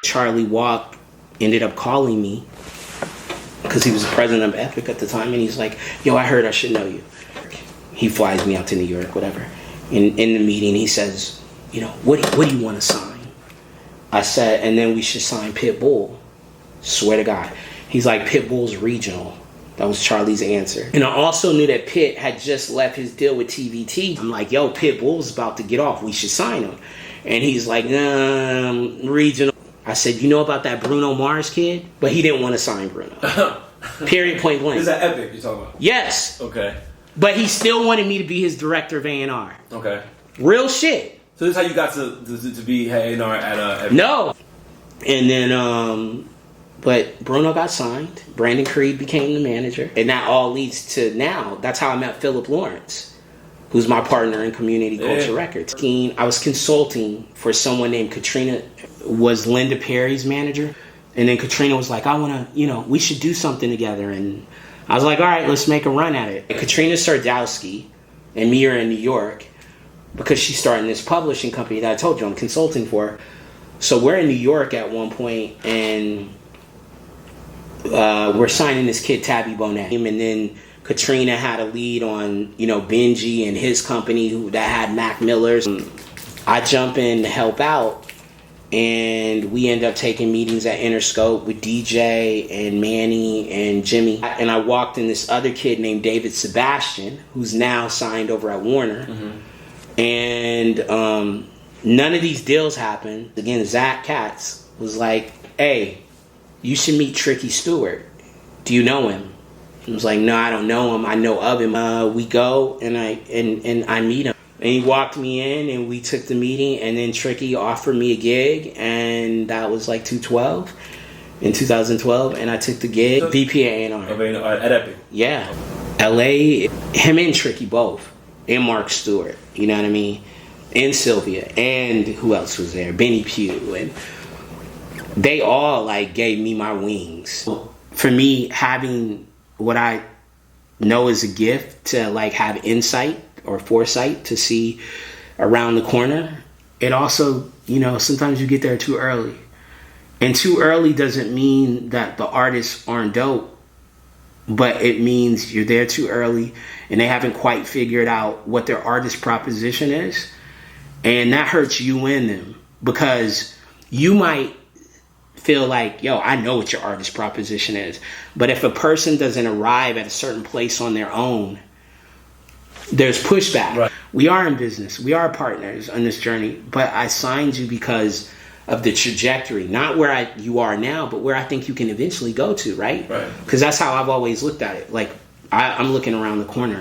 Charlie Walk ended up calling me because he was the president of Epic at the time, and he's like, yo, I heard I should know you. He flies me out to New York, whatever. In the meeting, he says, you know, what do you want to sign? I said, and then we should sign Pitbull. Swear to God. He's like, Pitbull's regional. That was Charlie's answer. And I also knew that Pitt had just left his deal with TVT. I'm like, yo, Pitbull's about to get off. We should sign him. And he's like, nah, regional. I said, you know about that Bruno Mars kid? But he didn't want to sign Bruno. Period, point blank. Is that Epic you're talking about? Yes. Okay. But he still wanted me to be his director of A&R. Okay. Real shit. So this is how you got to be A&R at Epic? No. And then, but Bruno got signed. Brandon Creed became the manager. And that all leads to now. That's how I met Philip Lawrence, who's my partner in Community Culture Records. I was consulting for someone named Katrina, was Linda Perry's manager. And then Katrina was like, I want to, you know, we should do something together. And I was like, all right, let's make a run at it. And Katrina Sardowski and me are in New York because she's starting this publishing company that I told you I'm consulting for. So we're in New York at one point, and we're signing this kid Tabby Bonet. And then Katrina had a lead on, you know, Benji and his company that had Mac Miller's. I jump in to help out, and we end up taking meetings at Interscope with DJ and Manny and Jimmy. And I walked in this other kid named David Sebastian, who's now signed over at Warner. Mm-hmm. And none of these deals happened. Again, Zach Katz was like, hey, you should meet Tricky Stewart. Do you know him? I was like, no, I don't know him. I know of him. We go, and I meet him. And he walked me in, and we took the meeting, and then Tricky offered me a gig, and that was like 2012, in 2012, and I took the gig, VP A&R. At Epic? Yeah. LA, him and Tricky both, and Mark Stewart, you know what I mean? And Sylvia, and who else was there? Benny Pugh, and they all like gave me my wings. For me, having what I know is a gift to like have insight or foresight to see around the corner, it also, you know, sometimes you get there too early. And too early doesn't mean that the artists aren't dope, but it means you're there too early and they haven't quite figured out what their artist proposition is. And that hurts you and them, because you might feel like, yo, I know what your artist proposition is. But if a person doesn't arrive at a certain place on their own, there's pushback. Right. We are in business. We are partners on this journey. But I signed you because of the trajectory, not where you are now, but where I think you can eventually go to, right? Because that's how I've always looked at it. Like, I'm looking around the corner.